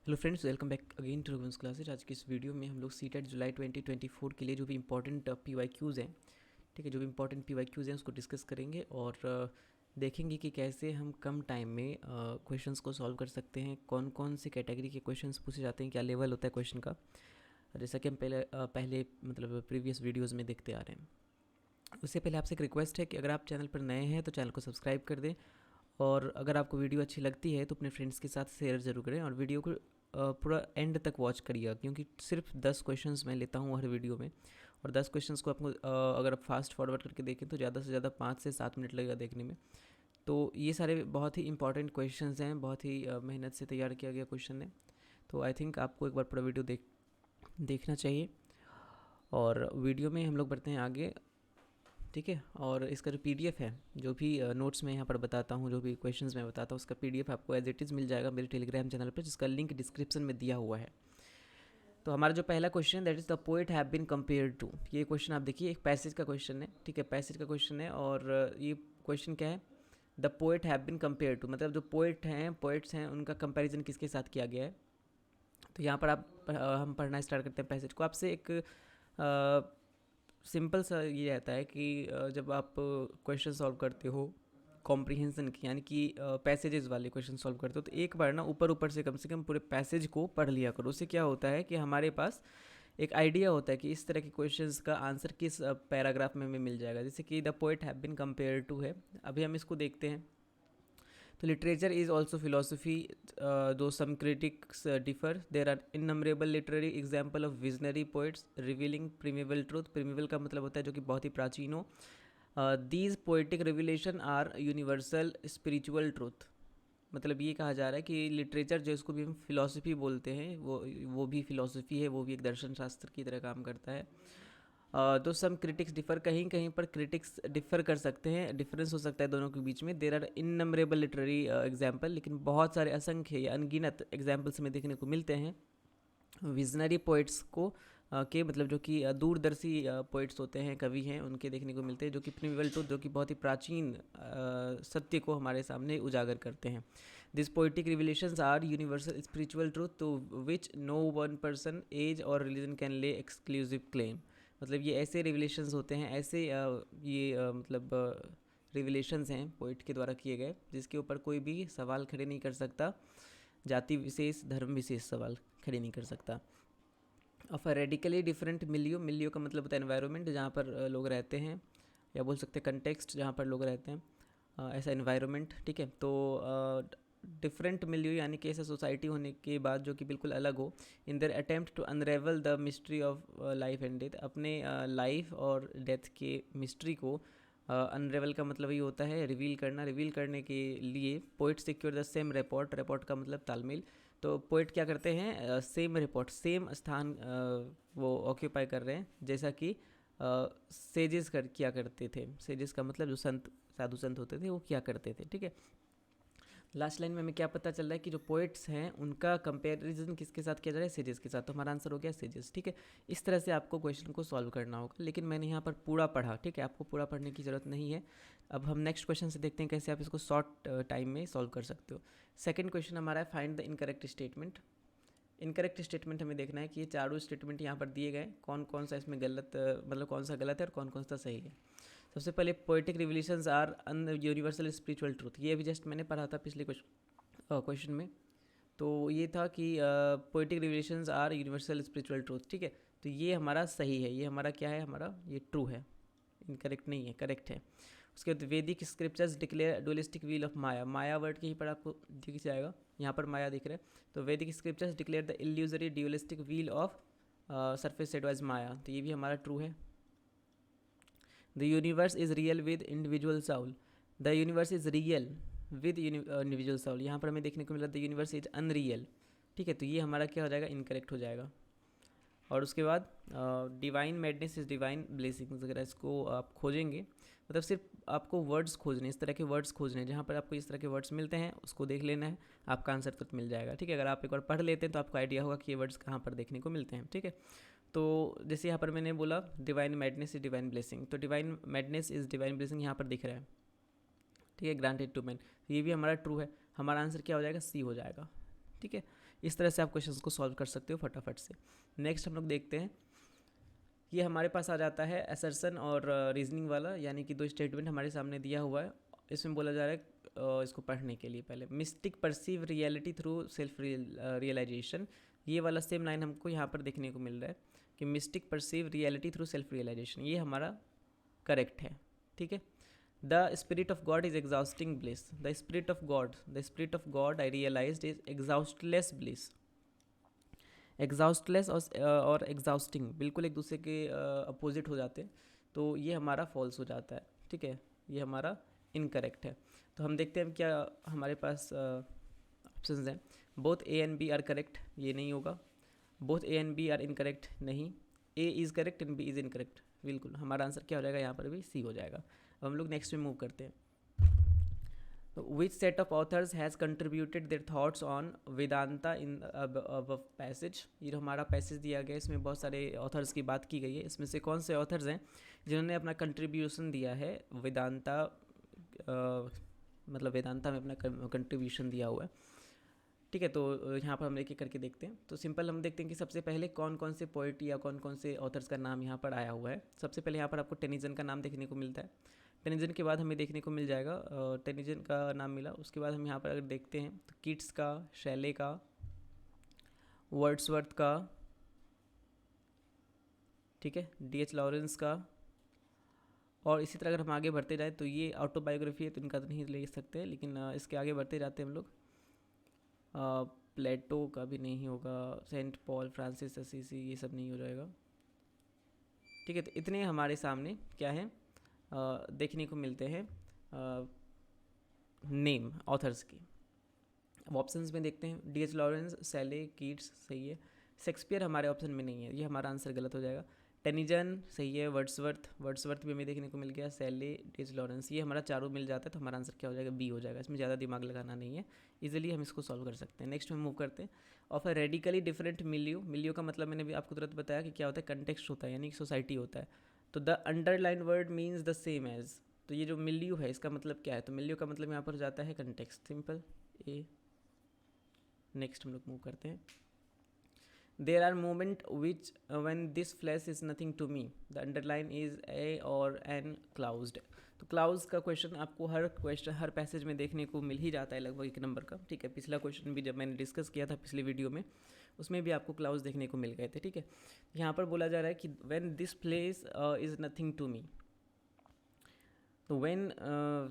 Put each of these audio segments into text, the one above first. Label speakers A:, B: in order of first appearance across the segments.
A: Hello friends, welcome back again to Raghuvansh classes. आज की इस वीडियो में हम लोग सीटेट जुलाई 2024 के लिए जो भी इंपॉर्टेंट पीवाईक्यूज़ हैं, ठीक है, जो भी इंपॉर्टेंट पीवाईक्यूज़ हैं उसको डिस्कस करेंगे और देखेंगे कि कैसे हम कम टाइम में क्वेश्चंस को सॉल्व कर सकते हैं, कौन कौन से कैटेगरी के क्वेश्चंस पूछे जाते हैं, क्या लेवल होता है क्वेश्चन का, जैसा कि हम पहले मतलब प्रीवियस वीडियोज़ में देखते आ रहे हैं। उससे पहले आपसे एक रिक्वेस्ट है कि अगर आप चैनल पर नए हैं तो चैनल को सब्सक्राइब कर दें, और अगर आपको वीडियो अच्छी लगती है तो अपने फ्रेंड्स के साथ शेयर ज़रूर करें, और वीडियो को पूरा एंड तक वॉच करिएगा, क्योंकि सिर्फ 10 क्वेश्चंस मैं लेता हूँ हर वीडियो में, और 10 क्वेश्चंस को आपको अगर आप फास्ट फॉरवर्ड करके देखें तो ज़्यादा से ज़्यादा 5 से 7 मिनट लगेगा देखने में। तो ये सारे बहुत ही इंपॉर्टेंट क्वेश्चंस हैं, बहुत ही मेहनत से तैयार किया गया क्वेश्चन है। तो आई थिंक आपको एक बार पूरा वीडियो देखना चाहिए। और वीडियो में हम लोग बढ़ते हैं आगे, ठीक है। और इसका जो पीडीएफ है, जो भी नोट्स मैं यहाँ पर बताता हूँ, जो भी क्वेश्चंस मैं बताता हूँ, उसका पीडीएफ आपको एज इट इज़ मिल जाएगा मेरे टेलीग्राम चैनल पर, जिसका लिंक डिस्क्रिप्शन में दिया हुआ है। तो हमारा जो पहला question that is the poet have been compared to, ये क्वेश्चन आप देखिए, एक पैसेज का क्वेश्चन है, ठीक है, पैसेज का क्वेश्चन है। और ये क्वेश्चन क्या है, the poet have been compared to, मतलब जो पोएट्स हैं उनका कंपैरिजन किसके साथ किया गया है। तो यहाँ पर हम पढ़ना स्टार्ट करते हैं पैसेज को। आपसे एक सिंपल सा ये रहता है कि जब आप क्वेश्चन सॉल्व करते हो कॉम्प्रिहेंसन की, यानी कि पैसेजेस वाले क्वेश्चन सॉल्व करते हो, तो एक बार ना ऊपर ऊपर से कम पूरे पैसेज को पढ़ लिया करो। उससे क्या होता है कि हमारे पास एक आइडिया होता है कि इस तरह के क्वेश्चंस का आंसर किस पैराग्राफ में हमें मिल जाएगा। जैसे कि the poet have been compare to है, अभी हम इसको देखते हैं। तो literature is also philosophy, though some critics differ, there are innumerable literary example of visionary poets revealing preamble truth. Preamble का मतलब होता है जो कि बहुत ही प्राचीन हो। These poetic revelation are universal spiritual truth, मतलब ये कहा जा रहा है कि लिटरेचर जो इसको भी हम फिलोसफी बोलते हैं, वो भी फिलोसफी है, वो भी एक दर्शन शास्त्र की तरह काम करता है। तो सम क्रिटिक्स डिफर, कहीं कहीं पर क्रिटिक्स डिफर कर सकते हैं, डिफरेंस हो सकता है दोनों के बीच में। देर आर इननमरेबल लिटरेरी एग्जाम्पल, लेकिन बहुत सारे असंख्य या अनगिनत एग्जाम्पल्स में देखने को मिलते हैं विजनरी पोइट्स को, के मतलब जो कि दूरदर्शी पोइट्स होते हैं, कवि हैं, उनके देखने को मिलते हैं, जो कि प्रीमेबल ट्रूथ, जो कि बहुत ही प्राचीन सत्य को हमारे सामने उजागर करते हैं। This poetic revelations are universal spiritual truth to which no one person age और religion can lay exclusive claim, मतलब ये ऐसे रिविलेशंस होते हैं, ऐसे मतलब रिविलेशंस हैं पोइट के द्वारा किए गए, जिसके ऊपर कोई भी सवाल खड़े नहीं कर सकता, जाति विशेष धर्म विशेष सवाल खड़े नहीं कर सकता। ऑफ अ रेडिकली डिफरेंट मिलियो, मिलियो का मतलब होता है एनवायरनमेंट, जहाँ पर लोग रहते हैं, या बोल सकते हैं कंटेक्स्ट, जहाँ पर लोग रहते हैं, ऐसा एनवायरनमेंट, ठीक है। तो डिफरेंट मिलियो यानी कि ऐसा सोसाइटी होने के बाद जो कि बिल्कुल अलग हो। In their attempt to unravel the mystery of life and death, अपने लाइफ और डेथ के मिस्ट्री को अनरेवल का मतलब ये होता है रिवील करना, रिवील करने के लिए poet secure the same report, report का मतलब तालमेल। तो पोइट क्या करते हैं, सेम रिपोर्ट, सेम स्थान वो ऑक्यूपाई कर रहे हैं, जैसा कि सेजेस कर किया करते थे। सेजेस का मतलब जो संत, साधु संत होते थे, वो क्या करते थे, ठीक है। लास्ट लाइन में हमें क्या पता चल रहा है कि जो पोइट्स हैं उनका कंपैरिजन किसके साथ किया जा रहा है, सेजेस के साथ। तो हमारा आंसर हो गया सेजेस, ठीक है। इस तरह से आपको क्वेश्चन को सॉल्व करना होगा, लेकिन मैंने यहाँ पर पूरा पढ़ा, ठीक है, आपको पूरा पढ़ने की ज़रूरत नहीं है। अब हम नेक्स्ट क्वेश्चन से देखते हैं कैसे आप इसको शॉर्ट टाइम में सॉल्व कर सकते हो। सेकेंड क्वेश्चन हमारा है find the incorrect statement. Incorrect statement हमें देखना है कि ये चारों स्टेटमेंट यहाँ पर दिए गए, कौन कौन सा इसमें गलत, मतलब कौन सा गलत है और कौन कौन सा सही है। सबसे पहले poetic revelations are an universal spiritual truth, ये अभी जस्ट मैंने पढ़ा था पिछले क्वेश्चन में। तो ये था कि poetic revelations are universal spiritual truth, ठीक है। तो ये हमारा सही है, ये हमारा क्या है, हमारा ये ट्रू है, इनकरेक्ट नहीं है, करेक्ट है। उसके बाद Vedic scriptures declare dualistic wheel of maya, maya word कहीं पर आपको दिख जाएगा, यहाँ पर माया दिख रहा है। तो Vedic scriptures declare the illusory dualistic wheel of surface said wise maya, तो ये भी हमारा ट्रू है। The universe is real with individual soul, the universe is real with individual soul, यहाँ पर हमें देखने को मिला द यूनिवर्स इज अनरियल, ठीक है। तो ये हमारा क्या हो जाएगा, इनकरेक्ट हो जाएगा। और उसके बाद divine madness is divine blessings, अगर इसको आप खोजेंगे, मतलब सिर्फ आपको वर्ड्स खोजने, इस तरह के वर्ड्स खोजने, जहाँ पर आपको इस तरह के वर्ड्स मिलते हैं उसको देख लेना है, आपका आंसर तो मिल जाएगा, ठीक है। अगर आप एक बार पढ़ लेते हैं तो आपको आइडिया होगा कि ये वर्ड्स कहाँ पर देखने को मिलते हैं, ठीक है। तो जैसे यहाँ पर मैंने बोला divine madness is divine blessing, तो divine madness is divine blessing यहाँ पर दिख रहा है, ठीक है, ग्रांटेड टू मैन, ये भी हमारा ट्रू है। हमारा आंसर क्या हो जाएगा, सी हो जाएगा, ठीक है, इस तरह से आप क्वेश्चंस को सॉल्व कर सकते हो फटाफट से। नेक्स्ट हम लोग देखते हैं, ये हमारे पास आ जाता है असर्शन और रीजनिंग वाला, यानी कि दो स्टेटमेंट हमारे सामने दिया हुआ है। इसमें बोला जा रहा है इसको पढ़ने के लिए पहले, mystic perceive reality through self realisation. ये वाला सेम लाइन हमको यहाँ पर देखने को मिल रहा है कि mystic perceive reality through self realisation, ये हमारा करेक्ट है। ठीक है, the spirit of God is exhausting bliss, the spirit of God I realised is exhaustless bliss. Exhaustless और एग्जॉस्टिंग बिल्कुल एक दूसरे के अपोजिट हो जाते हैं, तो ये हमारा फॉल्स हो जाता है। ठीक है, ये हमारा इनकरेक्ट है। तो हम देखते हैं क्या हमारे पास ऑप्शंस हैं। Both A and B are correct, ये नहीं होगा। Both A and B are incorrect, नहीं। A is correct and B is incorrect, बिल्कुल हमारा आंसर क्या हो जाएगा यहाँ पर भी, सी हो जाएगा। अब हम लोग नेक्स्ट में मूव करते हैं। Which set of authors has contributed their thoughts on Vedanta in अब पैसेज। ये जो हमारा पैसेज दिया गया है, इसमें बहुत सारे ऑथर्स की बात की गई है। इसमें से कौन से ऑथर्स हैं जिन्होंने अपना कंट्रीब्यूशन दिया है वेदांता, मतलब वेदांता में अपना कंट्रीब्यूशन दिया हुआ है। ठीक है, तो यहाँ पर हम एक एक करके देखते हैं। तो सिंपल हम देखते हैं कि सबसे पहले कौन कौन से पोइट या कौन कौन से ऑथर्स का नाम यहाँ पर आया हुआ है। सबसे पहले यहाँ पर आपको टेनिजन का नाम देखने को मिलता है। टेनिजन के बाद हमें देखने को मिल जाएगा, टेनिजन का नाम मिला। उसके बाद हम यहाँ पर अगर देखते हैं तो कीट्स का, शैले का, वर्ड्सवर्थ का, ठीक है, डी.एच. लॉरेंस का, और इसी तरह अगर हम आगे बढ़ते जाए तो ये ऑटोबायोग्राफी है तो इनका तो नहीं ले सकते, लेकिन इसके आगे बढ़ते जाते हैं हम लोग। प्लेटो का भी नहीं होगा, सेंट पॉल, फ्रांसिस असीसी, ये सब नहीं हो जाएगा। ठीक है, तो इतने हमारे सामने क्या है देखने को मिलते हैं नेम ऑथर्स की। अब ऑप्शंस में देखते हैं, डी.एच. लॉरेंस, शैले, कीट्स सही है। शेक्सपियर हमारे ऑप्शन में नहीं है, ये हमारा आंसर गलत हो जाएगा। टेनिजन सही है। वर्ड्सवर्थ भी हमें देखने को मिल गया। Shelley, D.H.. लॉरेंस, ये हमारा चारों मिल जाता है तो हमारा आंसर क्या हो जाएगा, बी हो जाएगा। इसमें ज़्यादा दिमाग लगाना नहीं है, इजीली हम इसको सॉल्व कर सकते हैं। नेक्स्ट में मूव करते हैं। ऑफ अ रेडिकली डिफरेंट मिलियो का मतलब मैंने भी आपको तुरंत बताया कि क्या होता है, कंटेक्स्ट होता है, यानी कि सोसाइटी होता है। तो the underline word means the same as, तो ये जो मिलियो है इसका मतलब क्या है, तो मिलियो का मतलब यहाँ पर जाता है कंटेक्स्ट, सिंपल ए। नेक्स्ट हम लोग मूव करते हैं। There are moment which when this flash is nothing to me, the underline is a or an क्लाउज्ड। तो क्लाउज का क्वेश्चन आपको हर पैसेज में देखने को मिल ही जाता है, लगभग एक नंबर का। ठीक है, पिछला क्वेश्चन भी जब मैंने डिस्कस किया था पिछली वीडियो में, उसमें भी आपको क्लाउज देखने को मिल गए थे। ठीक है, यहाँ पर बोला जा रहा है कि when this place is nothing to me, तो when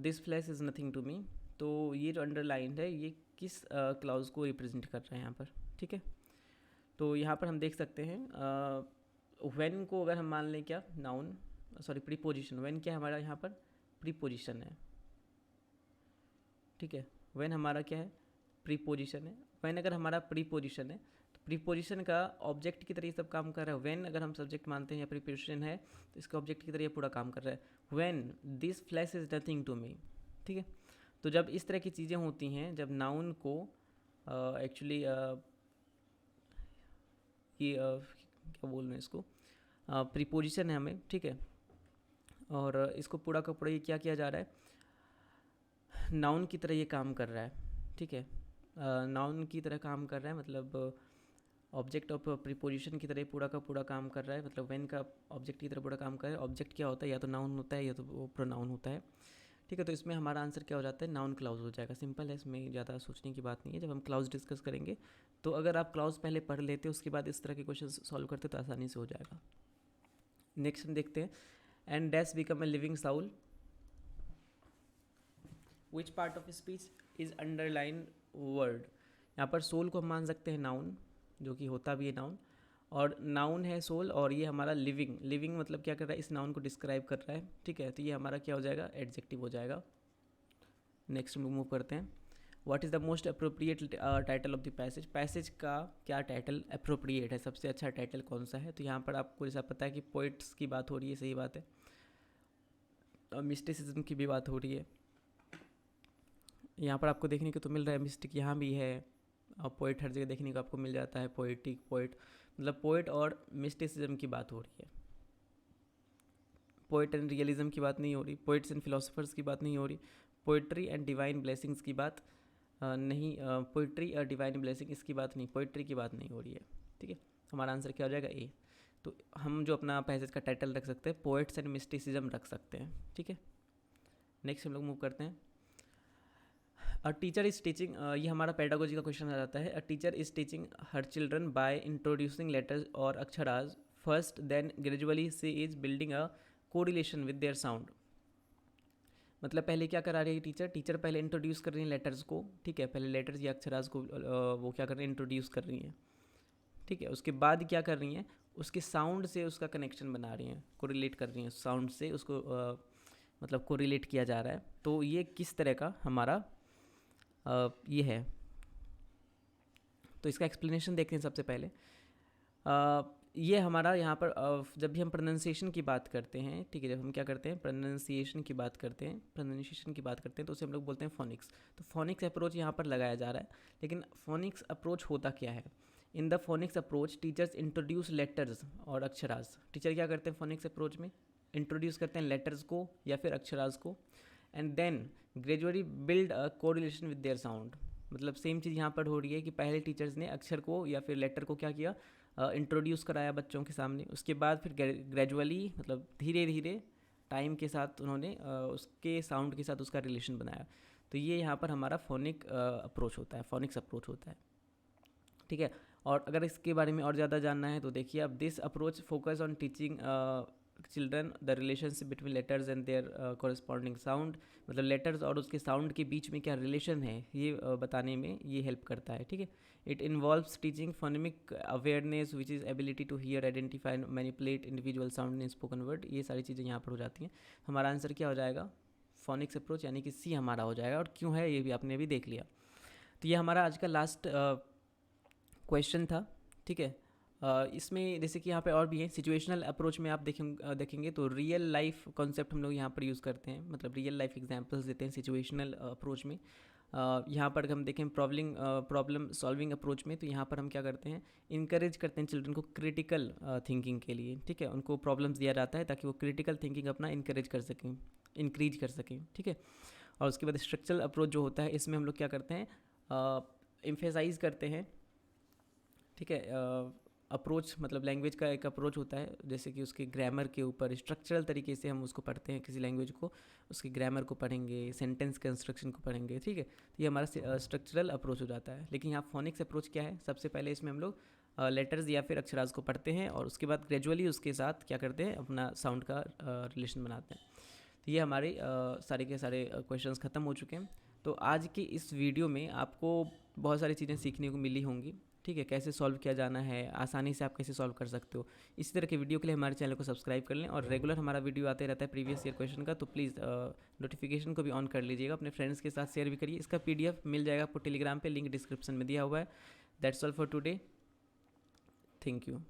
A: this flash is nothing to me, तो ये जो अंडरलाइन है ये किस क्लाउज को रिप्रेजेंट कर रहा है यहाँ पर। ठीक है, तो यहाँ पर हम देख सकते हैं व्हेन को अगर हम मान लें क्या, नाउन, सॉरी प्रीपोजिशन। व्हेन क्या है हमारा यहाँ पर, प्रीपोजिशन है। ठीक है, व्हेन हमारा क्या है, प्रीपोजिशन है। व्हेन अगर हमारा प्रीपोजिशन है तो प्रीपोजिशन का ऑब्जेक्ट की तरह ये सब काम कर रहा है। व्हेन अगर हम सब्जेक्ट मानते हैं या प्रीपोजिशन है तो इसका ऑब्जेक्ट की तरह ये पूरा काम कर रहा है। When this flash is nothing to me. ठीक है, तो जब इस तरह की चीज़ें होती हैं, जब नाउन को एक्चुअली ये क्या बोल रहे हैं इसको, प्रीपोजिशन है हमें। ठीक है, और इसको पूरा का पूरा ये क्या किया जा रहा है, नाउन की तरह ये काम कर रहा है। ठीक है, नाउन की तरह काम कर रहा है, मतलब ऑब्जेक्ट ऑफ प्रीपोजिशन की तरह पूरा का पूरा काम कर रहा है। मतलब व्हेन का ऑब्जेक्ट की तरह पूरा काम कर रहा है। ऑब्जेक्ट क्या होता है, या तो नाउन होता है या तो वो प्रोनाउन होता है। ठीक है, तो इसमें हमारा आंसर क्या हो जाता है, नाउन क्लाउज हो जाएगा। सिंपल है, इसमें ज़्यादा सोचने की बात नहीं है। जब हम क्लाउज डिस्कस करेंगे तो अगर आप क्लाउज पहले पढ़ लेते उसके बाद इस तरह के क्वेश्चन सॉल्व करते तो आसानी से हो जाएगा। नेक्स्ट हम देखते हैं, and dash become a living Saul, which part of speech is underline word. यहाँ पर सोल को हम मान सकते हैं नाउन, जो कि होता भी है नाउन, और नाउन है सोल, और ये हमारा लिविंग मतलब क्या कर रहा है, इस नाउन को डिस्क्राइब कर रहा है। ठीक है, तो ये हमारा क्या हो जाएगा, एडजेक्टिव हो जाएगा। नेक्स्ट मूव करते हैं। What is the most appropriate title of the passage. Passage का क्या टाइटल अप्रोप्रिएट है, सबसे अच्छा टाइटल कौन सा है। तो यहाँ पर आपको जैसा पता है कि पोइट्स की बात हो रही है, सही बात है, और मिस्टिसिज्म की भी बात हो रही है। यहाँ पर आपको देखने को तो मिल रहा है मिस्टिक, यहाँ भी है, और पोइट हर जगह देखने को आपको मिल जाता है। पोइटिक, पोइट मतलब पोइट और मिस्टिसिज्म की बात हो रही है। पोइट एंड रियलिज्म की बात नहीं हो रही, पोइट्स एंड फिलोसफर्स की बात नहीं हो रही, पोइट्री एंड डिवाइन ब्लेसिंग्स की बात नहीं, पोइट्री और डिवाइन ब्लेसिंग इसकी बात नहीं, पोइट्री की बात नहीं हो रही है। ठीक है, हमारा आंसर क्या हो जाएगा ए। तो हम जो अपना पैसेज का टाइटल रख सकते हैं पोएट्स एंड मिस्टिसिज्म रख सकते हैं। ठीक है, नेक्स्ट हम लोग मूव करते हैं। अ टीचर इज़ टीचिंग, ये हमारा पेडागोजी का क्वेश्चन आ जाता है। A teacher is teaching her children by introducing letters और अक्षराज first, then gradually she is building a correlation with their sound. मतलब पहले क्या करा रही है टीचर, टीचर पहले इंट्रोड्यूस कर रही है लेटर्स को। ठीक है, पहले लेटर्स या अक्षराज को वो क्या कर रही है, इंट्रोड्यूस कर रही हैं। ठीक है, उसके बाद क्या कर रही हैं, उसके साउंड से उसका कनेक्शन बना रही हैं, कोरिलेट कर रही हैं, साउंड से उसको मतलब कोरिलेट किया जा रहा है। तो ये किस तरह का हमारा ये है, तो इसका एक्सप्लेनेशन देखते हैं सबसे पहले। ये हमारा यहाँ पर जब भी हम प्रोनाउंसिएशन की बात करते हैं, ठीक है, जब हम क्या करते हैं प्रोनाउंसिएशन की बात करते हैं, प्रोनाउंसिएशन की बात करते हैं तो उसे हम लोग बोलते हैं फोनिक्स। तो फोनिक्स अप्रोच यहाँ पर लगाया जा रहा है। लेकिन फोनिक्स अप्रोच होता क्या है? In the phoenix approach teachers introduce letters और अक्षराज। टीचर क्या करते हैं फोनिक्स अप्रोच में, इंट्रोड्यूस करते हैं लेटर्स को या फिर अक्षराज को, and then gradually build a correlation with their sound. मतलब सेम चीज़ यहाँ पर हो रही है कि पहले टीचर्स ने अक्षर को या फिर लेटर को क्या किया, इंट्रोड्यूस कराया बच्चों के सामने। उसके बाद फिर ग्रेजुअली मतलब धीरे धीरे टाइम के साथ उन्होंने उसके साउंड के साथ उसका रिलेशन बनाया। तो ये यहाँ पर हमारा फोनिक अप्रोच होता है, फोनिक्स अप्रोच होता है। ठीक है, और अगर इसके बारे में और ज़्यादा जानना है तो देखिए अब this approach focus on teaching children the relationship between letters and there corresponding sound. मतलब लेटर्स और उसके साउंड के बीच में क्या रिलेशन है ये बताने में ये हेल्प करता है। ठीक है, it involves teaching phonemic awareness which is ability to hear, identify, manipulate individual sound in spoken word. ये सारी चीज़ें यहाँ पर हो जाती हैं। हमारा आंसर क्या हो जाएगा, फोनिक्स अप्रोच, यानी कि सी हमारा हो जाएगा। और क्यों है ये भी आपने अभी देख लिया। तो ये हमारा आज का लास्ट क्वेश्चन था। ठीक है, इसमें जैसे कि यहाँ पे और भी है, सिचुएशनल अप्रोच में आप देखेंगे तो रियल लाइफ कॉन्सेप्ट हम लोग यहाँ पर यूज़ करते हैं, मतलब रियल लाइफ एग्जांपल्स देते हैं सिचुएशनल अप्रोच में। यहाँ पर हम देखें प्रॉब्लम सॉल्विंग अप्रोच में, तो यहाँ पर हम क्या करते हैं, इनकरेज करते हैं चिल्ड्रन को क्रिटिकल थिंकिंग के लिए। ठीक है, उनको प्रॉब्लम्स दिया जाता है ताकि वो क्रिटिकल थिंकिंग अपना इनकरेज कर सकें, इंक्रीज कर सकें। ठीक है, और उसके बाद स्ट्रक्चरल अप्रोच जो होता है इसमें हम लोग क्या करते हैं, एम्फेसाइज करते हैं। ठीक है, अप्रोच मतलब लैंग्वेज का एक अप्रोच होता है, जैसे कि उसके ग्रामर के ऊपर स्ट्रक्चरल तरीके से हम उसको पढ़ते हैं, किसी लैंग्वेज को उसके ग्रामर को पढ़ेंगे, सेंटेंस कंस्ट्रक्शन को पढ़ेंगे। ठीक है, तो ये हमारा स्ट्रक्चरल अप्रोच हो जाता है। लेकिन यहाँ फोनिक्स अप्रोच क्या है, सबसे पहले इसमें हम लोग लेटर्स या फिर अक्षराज को पढ़ते हैं और उसके बाद ग्रेजुअली उसके साथ क्या करते हैं, अपना साउंड का रिलेशन बनाते हैं। तो ये हमारे सारे के सारे क्वेश्चंस ख़त्म हो चुके हैं। तो आज की इस वीडियो में आपको बहुत सारी चीज़ें सीखने को मिली होंगी। ठीक है, कैसे सॉल्व किया जाना है, आसानी से आप कैसे सॉल्व कर सकते हो। इसी तरह के वीडियो के लिए हमारे चैनल को सब्सक्राइब कर लें और रेगुलर हमारा वीडियो आते रहता है प्रीवियस ईयर क्वेश्चन का, तो प्लीज़ नोटिफिकेशन को भी ऑन कर लीजिएगा, अपने फ्रेंड्स के साथ शेयर भी करिए। इसका PDF मिल जाएगा आपको टेलीग्राम पे, लिंक डिस्क्रिप्शन में दिया हुआ है। That's all for today, thank you.